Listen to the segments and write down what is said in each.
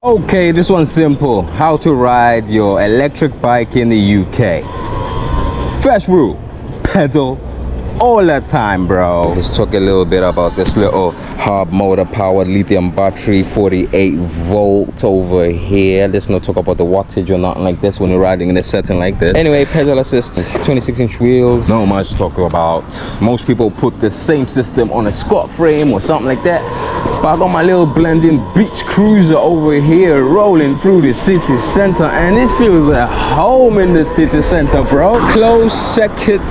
Okay, this one's simple. How to ride your electric bike in the UK. First rule, pedal all the time, bro. Let's talk a little bit about this little hub motor powered lithium battery, 48 volt over here. Let's not talk about the wattage or nothing like this when you're riding in a setting like this. Anyway, pedal assist, 26-inch wheels. Not much to talk about. Most people put the same system on a squat frame or something like that. But I got my little blending beach cruiser over here rolling through the city center, and it feels at home in the city center, bro. Closed circuit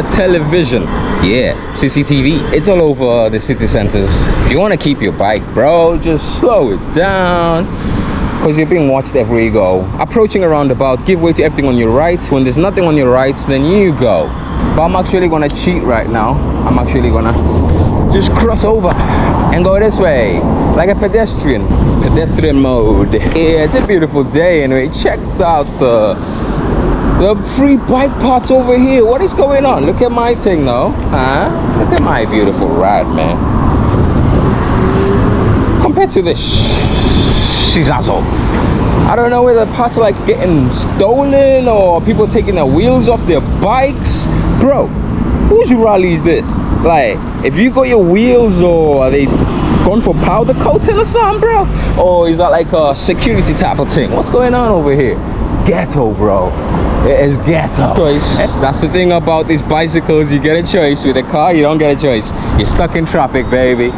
television. Yeah, CCTV. It's all over the city centers. If you want to keep your bike, bro, just slow it down, because you're being watched everywhere you go. Approaching a roundabout, give way to everything on your right. When there's nothing on your right, then you go. But I'm actually gonna cheat right now. I'm actually gonna just cross over and go this way like a pedestrian mode. Yeah, it's a beautiful day. Anyway, check out the free bike parts over here. What is going on? Look at my thing now, huh? Look at my beautiful ride, man. Compared to this shizazo, I don't know whether parts are like getting stolen or people taking their wheels off their bikes. Bro, whose rally is this? Like, if you got your wheels, or are they going for powder coating or something, bro? Or is that like a security type of thing? What's going on over here? Ghetto, bro. It is ghetto. That's the thing about these bicycles. You get a choice. With a car, you don't get a choice. You're stuck in traffic, baby.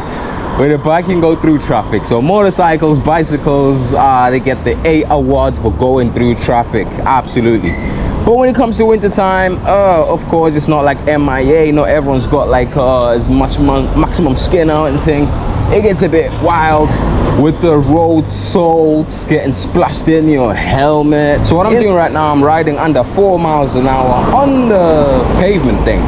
With a bike, you can go through traffic. So motorcycles, bicycles, they get the A award for going through traffic. Absolutely. But when it comes to winter time, of course, it's not like MIA. Not everyone's got like as much maximum skin out and thing. It gets a bit wild with the road salts getting splashed in your helmet. So what I'm doing right now, I'm riding under 4 miles an hour on the pavement thing,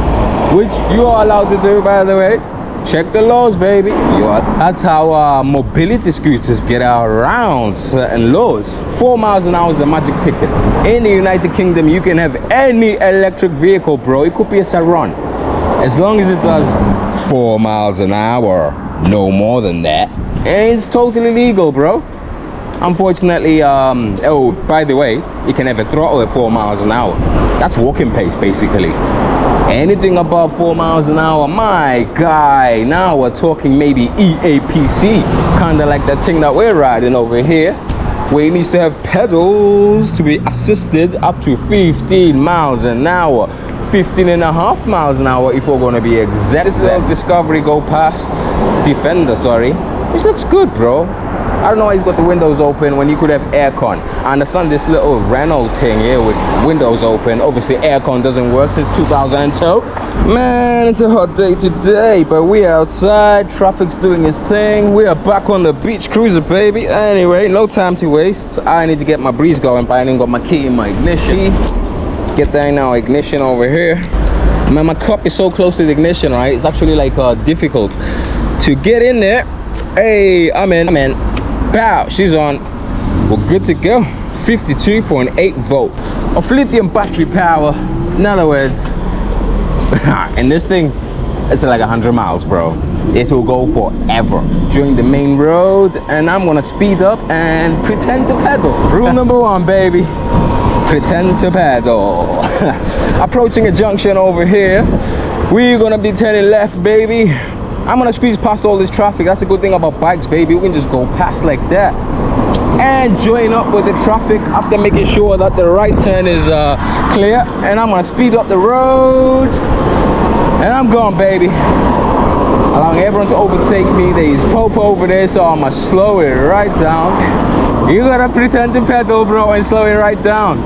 which you are allowed to do, by the way. Check the laws, baby. That's how mobility scooters get around certain laws. 4 miles an hour is the magic ticket. In the United Kingdom, you can have any electric vehicle, bro. It could be a Surron, as long as it does 4 miles an hour, no more than that. And it's totally legal, bro. Unfortunately, oh, by the way, you can have a throttle at 4 miles an hour. That's walking pace, basically. Anything above 4 miles an hour, my guy, now we're talking maybe EAPC, kind of like that thing that we're riding over here, where it needs to have pedals to be assisted up to 15 miles an hour, 15.5 miles an hour if we're going to be exact. This is a Discovery Go past Defender, sorry, which looks good, bro. I don't know why he's got the windows open when you could have aircon. I understand this little Renault thing here with windows open. Obviously aircon doesn't work since 2002. Man, it's a hot day today, but we're outside. Traffic's doing its thing. We are back on the beach cruiser, baby. Anyway, no time to waste. I need to get my breeze going, but I ain't got my key in my ignition. Get that now, ignition over here. Man, my cup is so close to the ignition, right? It's actually like difficult to get in there. Hey, I'm in. Bow, she's on. We're good to go. 52.8 volts of lithium battery power. In other words, and this thing, it's like 100 miles, bro. It will go forever during the main road, and I'm gonna speed up and pretend to pedal. Rule number 1, baby. Pretend to pedal. Approaching a junction over here. We're gonna be turning left, baby. I'm gonna squeeze past all this traffic. That's a good thing about bikes, baby. We can just go past like that and join up with the traffic after making sure that the right turn is clear. And I'm gonna speed up the road, and I'm going, baby, allowing everyone to overtake me. There's Popo over there, so I'm gonna slow it right down. You gotta pretend to pedal, bro, and slow it right down.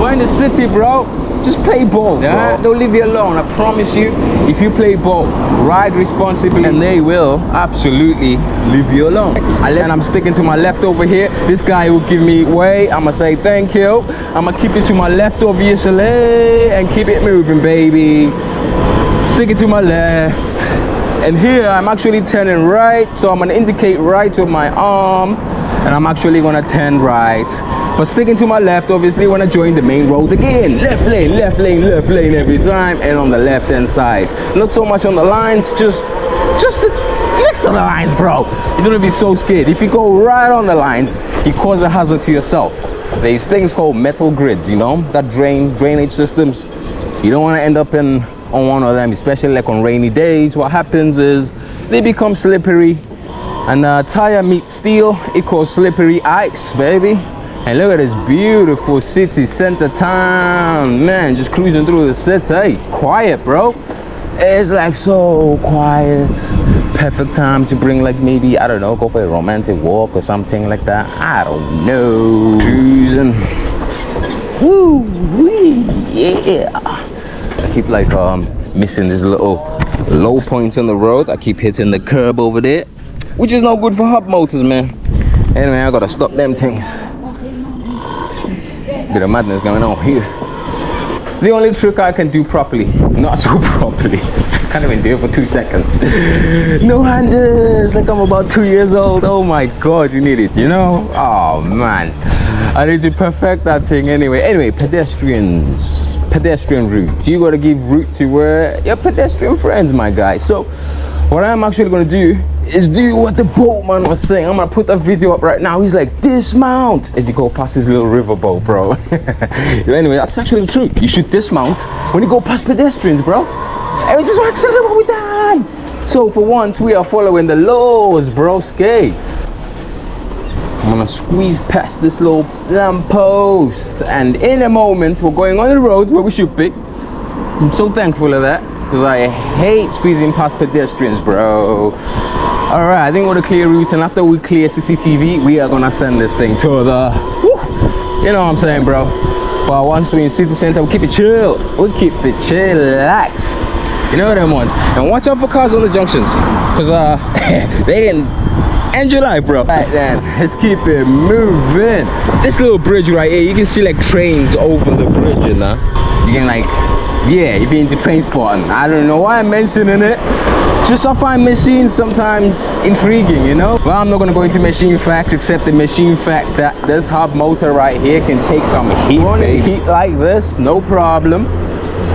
We're in the city, bro. Just play ball, yeah? Don't leave you alone. I promise you, if you play ball, ride responsibly, and they will absolutely leave you alone. And I'm sticking to my left over here. This guy will give me way. I'm gonna say thank you. I'm gonna keep it to my left, obviously, and keep it moving, baby. Sticking to my left. And here I'm actually turning right, so I'm gonna indicate right with my arm, and I'm actually gonna turn right. But sticking to my left, obviously, when I join the main road again. Left lane, left lane, left lane every time, and on the left hand side. Not so much on the lines, just the next to the lines, bro. You don't be so scared. If you go right on the lines, you cause a hazard to yourself. There's things called metal grids, you know, that drainage systems. You don't want to end up on one of them, especially like on rainy days. What happens is they become slippery, and tire meets steel equals slippery ice, baby. And look at this beautiful city center town, man. Just cruising through the city. Quiet, bro. It's like so quiet. Perfect time to bring, like, maybe, I don't know, go for a romantic walk or something like that. I don't know. Cruising. Woo wee, yeah. I keep like missing these little low points on the road. I keep hitting the curb over there, which is no good for hub motors, man. Anyway, I gotta stop them things. Bit of madness going on here. The only trick I can do properly, not so properly, can't even do it for 2 seconds. No handers, like I'm about 2 years old. Oh my god, you need it, you know? Oh man, I need to perfect that thing anyway. Pedestrian route. You gotta give route to your pedestrian friends, my guy. So what I'm actually gonna do is do what the boatman was saying. I'm gonna put a video up right now. He's like, dismount as you go past this little riverboat, bro. Anyway, that's actually the truth. You should dismount when you go past pedestrians, bro. And it's just actually what we done. So for once, we are following the laws, broski. I'm gonna squeeze past this little lamppost, and in a moment, we're going on the road where we should be. I'm so thankful of that, because I hate squeezing past pedestrians, bro. All right, I think we're the clear route, and after we clear CCTV, we are gonna send this thing to the, you know what I'm saying, bro. But once we're in city center, we keep it chilled. We keep it chillaxed. You know them ones. And watch out for cars on the junctions, because they can end your life, bro. Right then, let's keep it moving. This little bridge right here, you can see like trains over the bridge, you know. You can like, yeah, if you're into train spotting. I don't know why I'm mentioning it. Just I find machines sometimes intriguing, you know. Well, I'm not gonna go into machine facts, except the machine fact that this hub motor right here can take some heat. Running heat like this, no problem.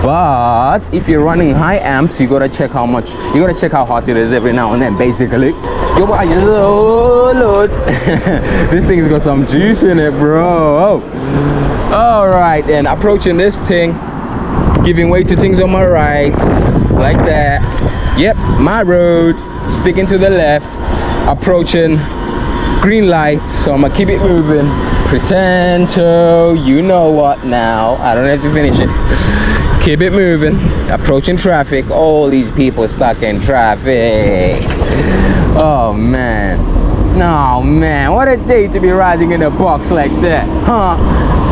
But if you're running high amps, you gotta check how hot it is every now and then, basically. Yo, oh lord. This thing's got some juice in it, bro. All right, then approaching this thing, giving way to things on my right, like that. Yep, my road, sticking to the left, approaching green light, so I'm gonna keep it moving. Pretend to, you know what now, I don't have to finish it. Keep it moving, approaching traffic. All these people stuck in traffic. Oh man, no man, what a day to be riding in a box like that, huh?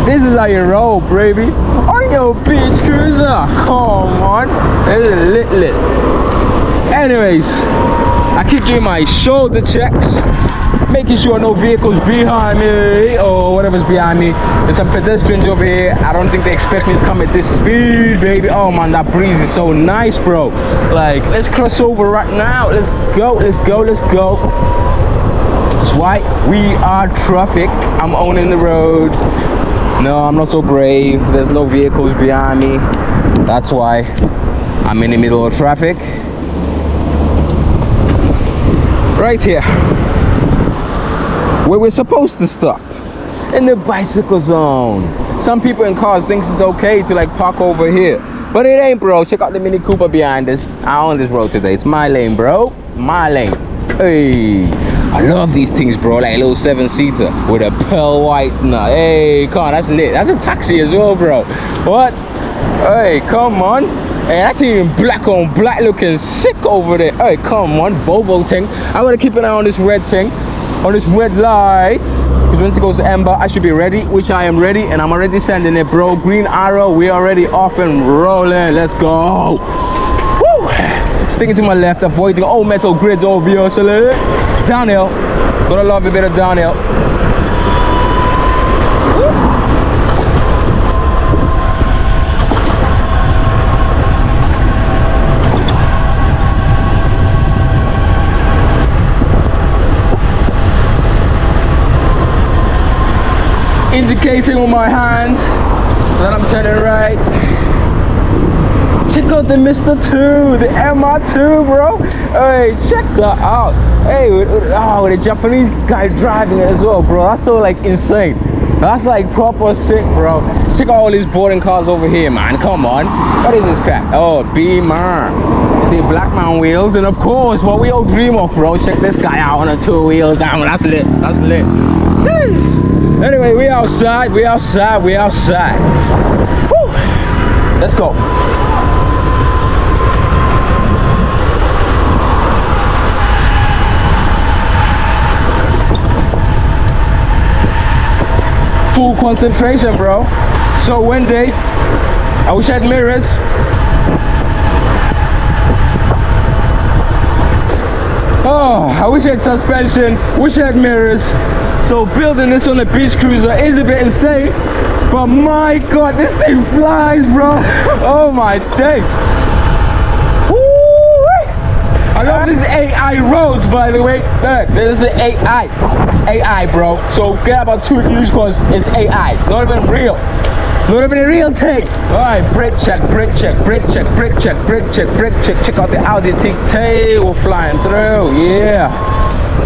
This is how you roll, baby. On your beach cruiser, come on, this is lit. Anyways, I keep doing my shoulder checks, making sure no vehicles behind me or whatever's behind me. There's some pedestrians over here. I don't think they expect me to come at this speed, baby. Oh man, that breeze is so nice, bro. Like, let's cross over right now. Let's go. That's why we are traffic. I'm owning the road. No, I'm not so brave. There's no vehicles behind me. That's why I'm in the middle of traffic. Right here, where we're supposed to stop, in the bicycle zone. Some people in cars think it's okay to like park over here, but it ain't, bro. Check out the Mini Cooper behind us. I own this road today. It's my lane, bro. My lane. Hey, I love these things, bro. Like a little 7-seater with a pearl white nut. Hey, come on, that's lit. That's a taxi as well, bro. What? Hey, come on. Hey, that's even black on black, looking sick over there. Hey, come on, Volvo thing. I gotta keep an eye on this red thing, on this red light, because once it goes to amber, I should be ready, which I am ready, and I'm already sending it, bro. Green arrow, we're already off and rolling. Let's go. Woo! Sticking to my left, avoiding all metal grids, obviously. Downhill, gotta love a bit of downhill. Indicating with my hand that I'm turning right. Check out the Mr. 2, the MR2, bro. Hey, check that out. Hey, with the Japanese guy driving it as well, bro. That's so like insane. That's like proper sick, bro. Check out all these boarding cars over here, man. Come on. What is this crap? Oh, Beamer. You see black man wheels, and of course, what we all dream of, bro. Check this guy out on the 2 wheels. That's lit. That's lit. Jeez. Anyway, we outside. We outside. We outside. Woo. Let's go. Full concentration, bro. So windy. I wish I had mirrors. Oh, I wish I had suspension. Wish I had mirrors. So building this on a beach cruiser is a bit insane. But my God, this thing flies, bro. Oh my days. I love this AI roads, by the way. Look, this is AI, bro. So get about 2 views because it's AI, not even real. Not even a real thing. All right, brake check, brake check, brake check, brake check, brake check, brake check. Check out the Audi tail flying through. Yeah,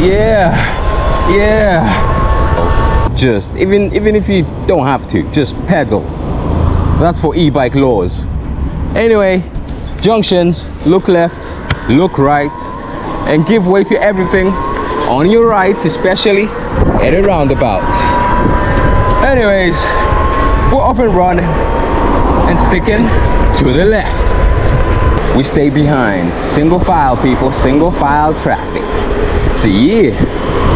yeah, yeah. Just even if you don't have to, just pedal. That's for e-bike laws. Anyway, junctions, look left, look right, and give way to everything on your right, especially at a roundabout. Anyways, we're off and running and sticking to the left. We stay behind. Single file, people, single file traffic. So yeah,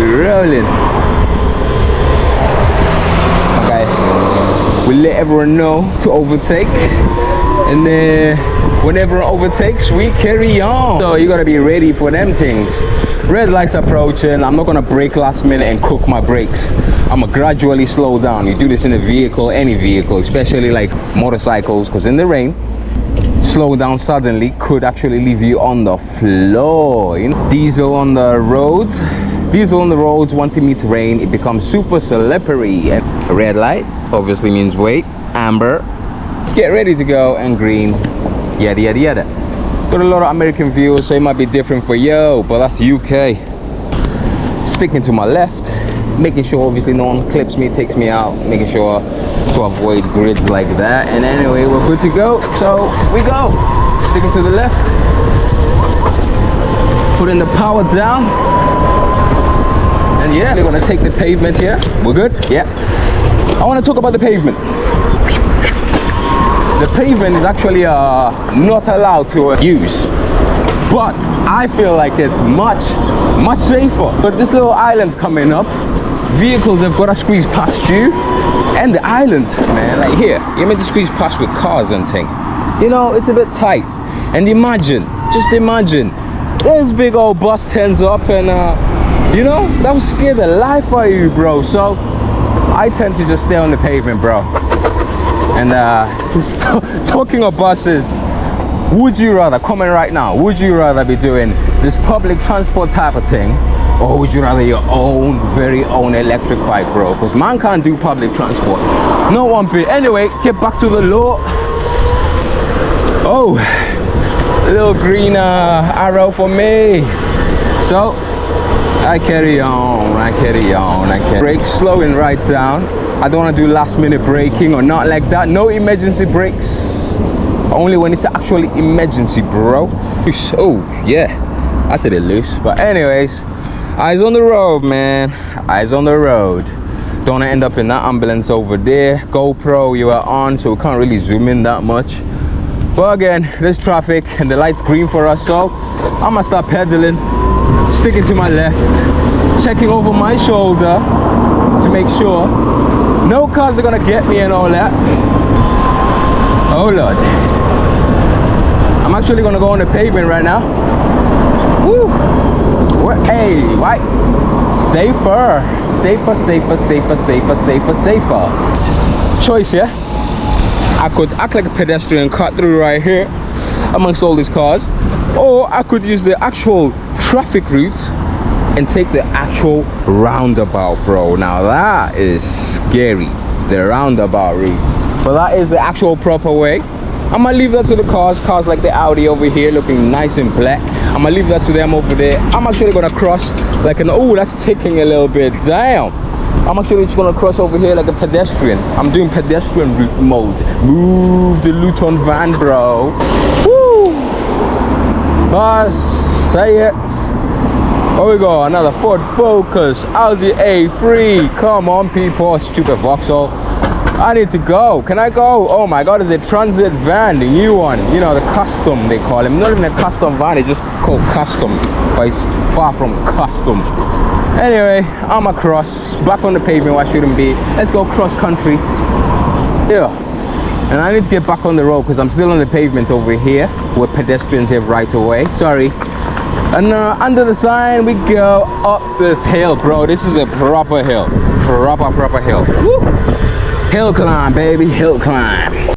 we're rolling. Okay, we let everyone know to overtake, and then whenever it overtakes, we carry on. So you gotta be ready for them things. Red lights approaching. I'm not gonna brake last minute and cook my brakes. I'm gonna gradually slow down. You do this in a vehicle, any vehicle, especially like motorcycles, because in the rain, slowing down suddenly could actually leave you on the floor. You know, diesel on the roads. Diesel on the roads, once it meets rain, it becomes super slippery. And a red light obviously means wait. Amber, get ready to go, and green, yada yada yada. Got a lot of American viewers, so it might be different for you, but that's UK. Sticking to my left, making sure obviously no one clips me, takes me out, making sure to avoid grids like that. And anyway, we're good to go, so we go. Sticking to the left, putting the power down, and yeah, we're gonna take the pavement here. We're good? Yeah. I want to talk about the pavement. The pavement is actually not allowed to use, but I feel like it's much safer. But this little island coming up, vehicles have got to squeeze past you, and the island, man, like here, you're meant to squeeze past with cars and thing. You know, it's a bit tight. And imagine, just imagine, there's big old bus turns up, and you know, that would scare the life out of you, bro. So I tend to just stay on the pavement, bro. And talking of buses, would you rather, comment right now, would you rather be doing this public transport type of thing, or would you rather your own, very own electric bike, bro? Because man can't do public transport, not one bit. Anyway, get back to the law. Oh, a little green arrow for me. So I carry on, I carry on, I carry on. Brake slowing right down. I don't want to do last minute braking or not like that. No emergency brakes. Only when it's actually emergency, bro. Oh, yeah. That's a bit loose. But anyways, eyes on the road, man. Eyes on the road. Don't want to end up in that ambulance over there. GoPro, you are on, so we can't really zoom in that much. But again, there's traffic and the light's green for us, so I'm gonna start pedaling, sticking to my left, checking over my shoulder to make sure no cars are gonna get me and all that. Oh Lord. I'm actually gonna go on the pavement right now. Woo! Hey, right? Safer. Safer, safer, safer, safer, safer, safer. Choice, yeah? I could act like a pedestrian, cut through right here amongst all these cars, or I could use the actual traffic routes and take the actual roundabout, bro. Now that is scary, the roundabout route, but that is the actual proper way. I'm gonna leave that to the cars like the Audi over here looking nice and black. I'm gonna leave that to them over there. I'm actually gonna cross like an, oh, that's taking a little bit down. I'm actually just gonna cross over here like a pedestrian. I'm doing pedestrian route mode. Move the Luton van, bro. Woo! Say it. Oh, we go, another Ford Focus, Audi A3. Come on, people, stupid Vauxhall. I need to go. Can I go? Oh my god, it's a transit van, the new one. You know, the custom, they call it. Not even a custom van, it's just called custom. But it's far from custom. Anyway, I'm across, back on the pavement where I shouldn't be. Let's go cross country. Yeah. And I need to get back on the road because I'm still on the pavement over here where pedestrians have right away. Sorry. And under the sign we go up this hill, bro. This is a proper hill. Proper hill. Woo! Hill climb, baby, hill climb.